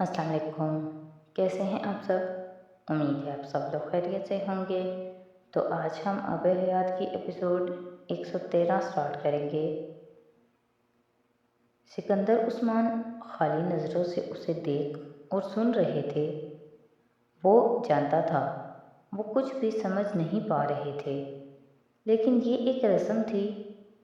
السلام علیکم، کیسے ہیں آپ سب؟ امید ہے آپ سب لوگ خیریت سے ہوں گے۔ تو آج ہم آب حیات کی ایپیسوڈ 113 سٹارٹ کریں گے۔ سکندر عثمان خالی نظروں سے اسے دیکھ اور سن رہے تھے۔ وہ جانتا تھا وہ کچھ بھی سمجھ نہیں پا رہے تھے، لیکن یہ ایک رسم تھی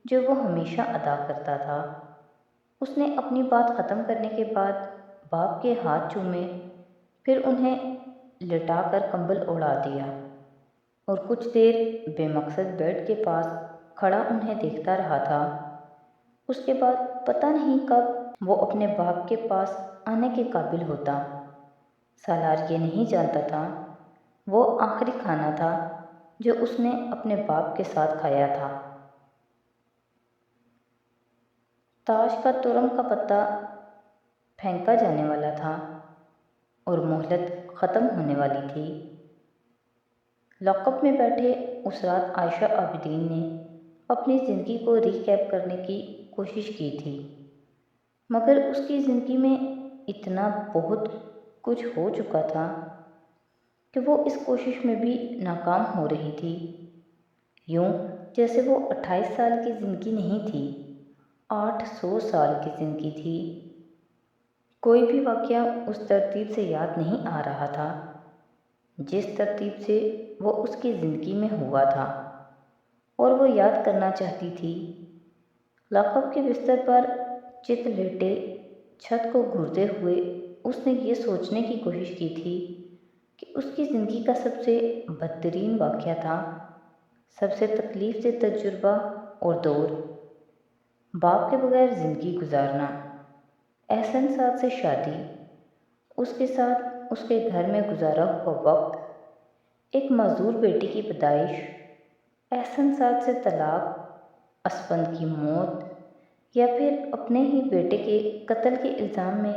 جو وہ ہمیشہ ادا کرتا تھا۔ اس نے اپنی بات ختم کرنے کے بعد باپ کے ہاتھ چومے، پھر انہیں لٹا کر کمبل اڑا دیا اور کچھ دیر بے مقصد بیڈ کے پاس کھڑا انہیں دیکھتا رہا تھا۔ اس کے بعد پتہ نہیں کب وہ اپنے باپ کے پاس آنے کے قابل ہوتا۔ سالار یہ نہیں جانتا تھا وہ آخری کھانا تھا جو اس نے اپنے باپ کے ساتھ کھایا تھا۔ تاش کا ترم کا پتہ پھینکا جانے والا تھا اور مہلت ختم ہونے والی تھی۔ لاک اپ میں بیٹھے اس رات عائشہ عابدین نے اپنی زندگی کو ریکیپ کرنے کی کوشش کی تھی، مگر اس کی زندگی میں اتنا بہت کچھ ہو چکا تھا کہ وہ اس کوشش میں بھی ناکام ہو رہی تھی۔ یوں جیسے وہ 28 سال کی زندگی نہیں تھی، 800 سال کی زندگی تھی۔ کوئی بھی واقعہ اس ترتیب سے یاد نہیں آ رہا تھا جس ترتیب سے وہ اس کی زندگی میں ہوا تھا، اور وہ یاد کرنا چاہتی تھی۔ لاک اپ کے بستر پر چت لیٹے چھت کو گھورتے ہوئے اس نے یہ سوچنے کی کوشش کی تھی کہ اس کی زندگی کا سب سے بدترین واقعہ تھا، سب سے تکلیف دہ تجربہ اور دور، باپ کے بغیر زندگی گزارنا، احسن سعد سے شادی، اس کے ساتھ اس کے گھر میں گزارا ہوا وقت، ایک معذور بیٹی کی پیدائش، احسن سعد سے طلاق، اسپند کی موت، یا پھر اپنے ہی بیٹے کے قتل کے الزام میں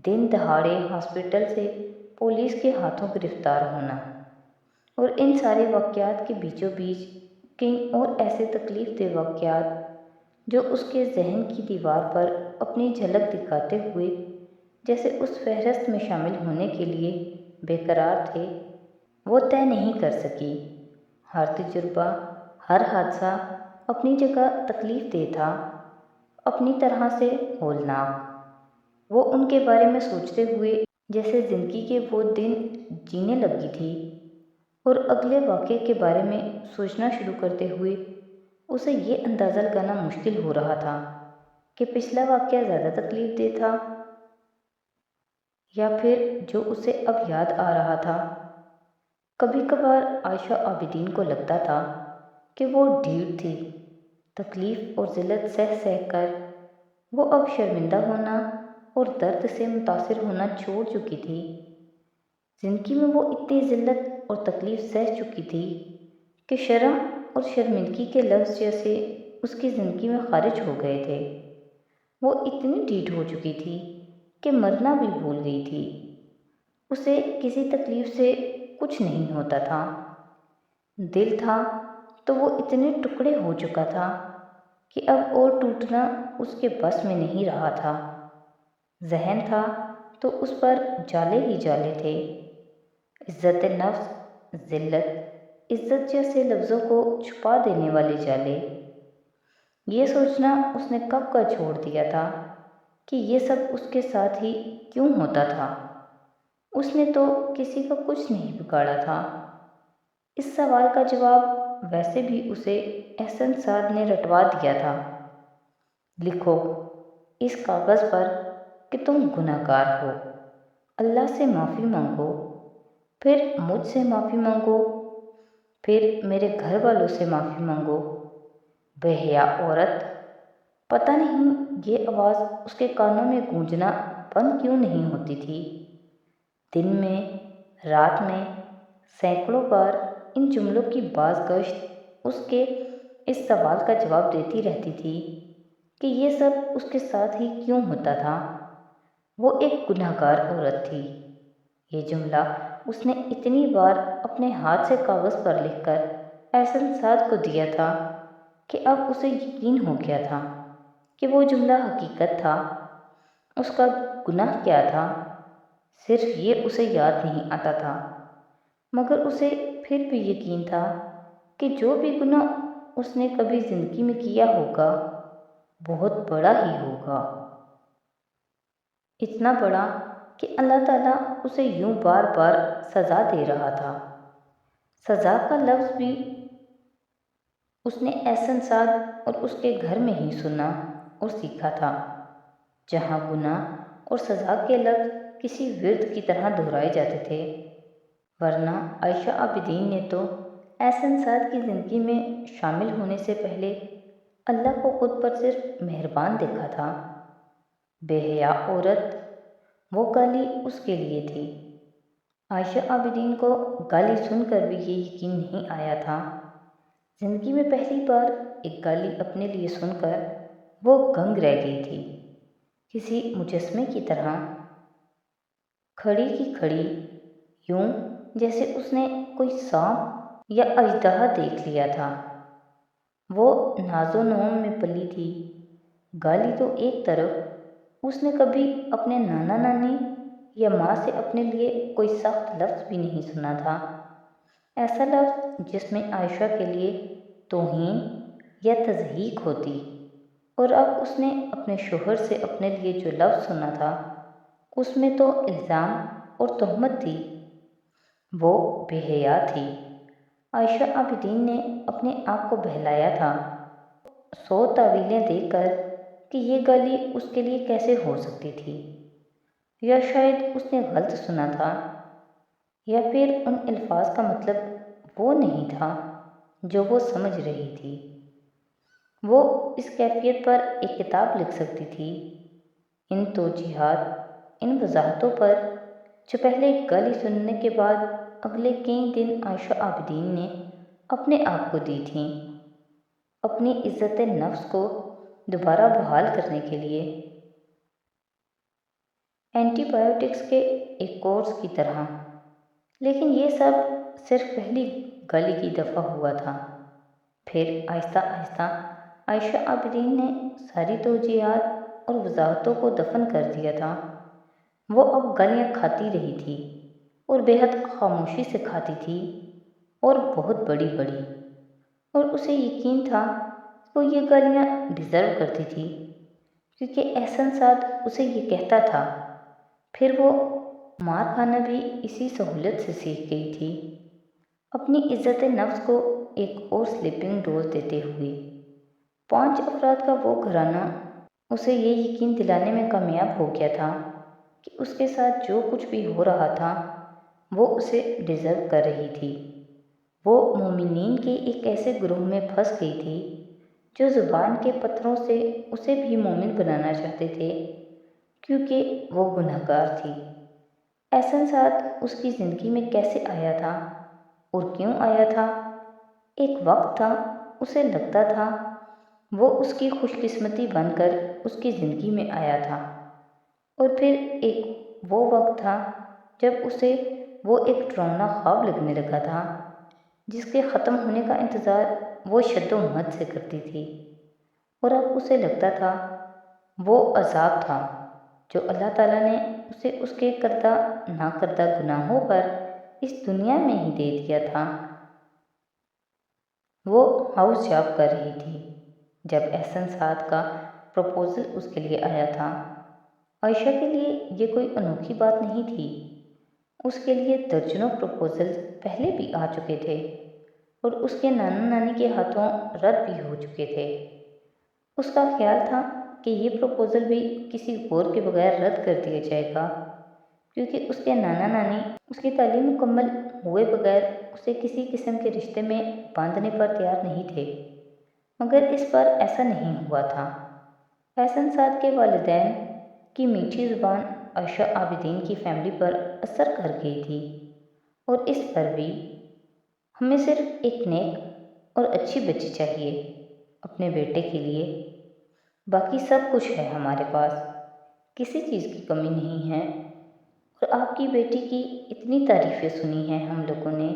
دن دہاڑے ہاسپٹل سے پولیس کے ہاتھوں گرفتار ہونا، اور ان سارے واقعات کے بیچوں بیچ کئی اور ایسے تکلیف دہ واقعات جو اس کے ذہن کی دیوار پر اپنی جھلک دکھاتے ہوئے جیسے اس فہرست میں شامل ہونے کے لیے بے قرار تھے، وہ طے نہیں کر سکی۔ ہر تجربہ، ہر حادثہ اپنی جگہ تکلیف دہ تھا، اپنی طرح سے ہولناک۔ وہ ان کے بارے میں سوچتے ہوئے جیسے زندگی کے وہ دن جینے لگی تھی، اور اگلے واقعے کے بارے میں سوچنا شروع کرتے ہوئے اسے یہ اندازہ لگانا مشکل ہو رہا تھا کہ پچھلا واقعہ زیادہ تکلیف دہ تھا یا پھر جو اسے اب یاد آ رہا تھا۔ کبھی کبھار عائشہ عابدین کو لگتا تھا کہ وہ ڈھیڑ تھی، تکلیف اور ذلت سہ سہ کر وہ اب شرمندہ ہونا اور درد سے متاثر ہونا چھوڑ چکی تھی۔ زندگی میں وہ اتنی ذلت اور تکلیف سہ چکی تھی کہ شرم اور شرمندگی کے لفظ جیسے اس کی زندگی میں خارج ہو گئے تھے۔ وہ اتنی ڈھیٹ ہو چکی تھی کہ مرنا بھی بھول گئی تھی۔ اسے کسی تکلیف سے کچھ نہیں ہوتا تھا۔ دل تھا تو وہ اتنے ٹکڑے ہو چکا تھا کہ اب اور ٹوٹنا اس کے بس میں نہیں رہا تھا۔ ذہن تھا تو اس پر جالے ہی جالے تھے، عزت نفس، ذلت، عزت جیسے لفظوں کو چھپا دینے والے جالے۔ یہ سوچنا اس نے کب کا چھوڑ دیا تھا کہ یہ سب اس کے ساتھ ہی کیوں ہوتا تھا۔ اس نے تو کسی کا کچھ نہیں بگاڑا تھا۔ اس سوال کا جواب ویسے بھی اسے احسن سعد نے رٹوا دیا تھا۔ لکھو اس کاغذ پر کہ تم گناہ گار ہو، اللہ سے معافی مانگو، پھر مجھ سے معافی مانگو، پھر میرے گھر والوں سے معافی مانگو۔ بے حیا عورت! پتہ نہیں یہ آواز اس کے کانوں میں گونجنا بند کیوں نہیں ہوتی تھی۔ دن میں، رات میں، سینکڑوں بار ان جملوں کی باز گشت اس کے اس سوال کا جواب دیتی رہتی تھی کہ یہ سب اس کے ساتھ ہی کیوں ہوتا تھا۔ وہ ایک گناہ گار عورت تھی۔ یہ جملہ اس نے اتنی بار اپنے ہاتھ سے کاغذ پر لکھ کر احسن سعد کو دیا تھا کہ اب اسے یقین ہو گیا تھا کہ وہ جملہ حقیقت تھا۔ اس کا گناہ کیا تھا؟ صرف یہ اسے یاد نہیں آتا تھا، مگر اسے پھر بھی یقین تھا کہ جو بھی گناہ اس نے کبھی زندگی میں کیا ہوگا بہت بڑا ہی ہوگا، اتنا بڑا کہ اللہ تعالیٰ اسے یوں بار بار سزا دے رہا تھا۔ سزا کا لفظ بھی اس نے احسن سعد اور اس کے گھر میں ہی سنا اور سیکھا تھا، جہاں گناہ اور سزا کے لفظ کسی ورد کی طرح دہرائے جاتے تھے، ورنہ عائشہ عابدین نے تو احسن سعد کی زندگی میں شامل ہونے سے پہلے اللہ کو خود پر صرف مہربان دیکھا تھا۔ بے حیا عورت، وہ گالی اس کے لیے تھی۔ عائشہ عابدین کو گالی سن کر بھی یہ یقین نہیں آیا تھا۔ زندگی میں پہلی بار ایک گالی اپنے لیے سن کر وہ گنگ رہ گئی تھی، کسی مجسمے کی طرح کھڑی کی کھڑی، یوں جیسے اس نے کوئی سانپ یا اژدہا دیکھ لیا تھا۔ وہ ناز و نوم میں پلی تھی۔ گالی تو ایک طرف، اس نے کبھی اپنے نانا نانی یا ماں سے اپنے لیے کوئی سخت لفظ بھی نہیں سنا تھا، ایسا لفظ جس میں عائشہ کے لیے توہین یا تضحیک ہوتی، اور اب اس نے اپنے شوہر سے اپنے لیے جو لفظ سنا تھا اس میں تو الزام اور تہمت تھی۔ وہ بے حیا تھی۔ عائشہ عابدین نے اپنے آپ کو بہلایا تھا 100 تعویلیں دے کر کہ یہ گالی اس کے لیے کیسے ہو سکتی تھی، یا شاید اس نے غلط سنا تھا، یا پھر ان الفاظ کا مطلب وہ نہیں تھا جو وہ سمجھ رہی تھی۔ وہ اس کیفیت پر ایک کتاب لکھ سکتی تھی، ان توجیہات، ان وضاحتوں پر، جو پہلے گالی سننے کے بعد اگلے کئی دن عائشہ عابدین نے اپنے آپ کو دی تھیں، اپنی عزت نفس کو دوبارہ بحال کرنے کے لیے، اینٹی بایوٹکس کے ایک کورس کی طرح۔ لیکن یہ سب صرف پہلی گالی کی دفعہ ہوا تھا۔ پھر آہستہ آہستہ عائشہ عابدین نے ساری توجیہات اور وضاحتوں کو دفن کر دیا تھا۔ وہ اب گالیاں کھاتی رہی تھی، اور بے حد خاموشی سے کھاتی تھی، اور بہت بڑی بڑی، اور اسے یقین تھا کہ وہ یہ گالیاں ڈیزرو کرتی تھی، کیونکہ احسن سعد اسے یہ کہتا تھا۔ پھر وہ مار کھانا بھی اسی سہولت سے سیکھ گئی تھی، اپنی عزت نفس کو ایک اور سلیپنگ ڈوز دیتے ہوئے۔ 5 افراد کا وہ گھرانہ اسے یہ یقین دلانے میں کامیاب ہو گیا تھا کہ اس کے ساتھ جو کچھ بھی ہو رہا تھا وہ اسے ڈیزرو کر رہی تھی۔ وہ مومنین کے ایک ایسے گروہ میں پھنس گئی تھی جو زبان کے پتھروں سے اسے بھی مومن بنانا چاہتے تھے، کیونکہ وہ گنہگار تھی۔ احسن سعد اس کی زندگی میں کیسے آیا تھا اور کیوں آیا تھا؟ ایک وقت تھا اسے لگتا تھا وہ اس کی خوش قسمتی بن کر اس کی زندگی میں آیا تھا، اور پھر ایک وہ وقت تھا جب اسے وہ ایک ڈراؤنا خواب لگنے لگا تھا جس کے ختم ہونے کا انتظار وہ شد و مت سے کرتی تھی، اور اب اسے لگتا تھا وہ عذاب تھا جو اللہ تعالیٰ نے اسے اس کے کردہ ناکردہ گناہوں پر اس دنیا میں ہی دے دیا تھا۔ وہ ہاؤس جاب کر رہی تھی جب احسن سعد کا پروپوزل اس کے لیے آیا تھا۔ عائشہ کے لیے یہ کوئی انوکھی بات نہیں تھی، اس کے لیے درجنوں پروپوزلز پہلے بھی آ چکے تھے، اور اس کے نانا نانی کے ہاتھوں رد بھی ہو چکے تھے۔ اس کا خیال تھا کہ یہ پروپوزل بھی کسی غور کے بغیر رد کر دیا جائے گا، کیونکہ اس کے نانا نانی اس کی تعلیم مکمل ہوئے بغیر اسے کسی قسم کے رشتے میں باندھنے پر تیار نہیں تھے، مگر اس بار ایسا نہیں ہوا تھا۔ احسن سعد کے والدین کی میٹھی زبان عائشہ عابدین کی فیملی پر اثر کر گئی تھی، اور اس پر بھی، ہمیں صرف ایک نیک اور اچھی بچی چاہیے اپنے بیٹے کے لیے، باقی سب کچھ ہے ہمارے پاس، کسی چیز کی کمی نہیں ہے، اور آپ کی بیٹی کی اتنی تعریفیں سنی ہیں ہم لوگوں نے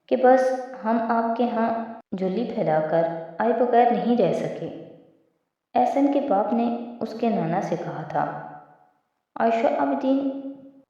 کہ بس ہم آپ کے ہاں جھولی پھیلا کر آئے بغیر نہیں رہ سکے، احسن کے باپ نے اس کے نانا سے کہا تھا۔ عائشہ عابدین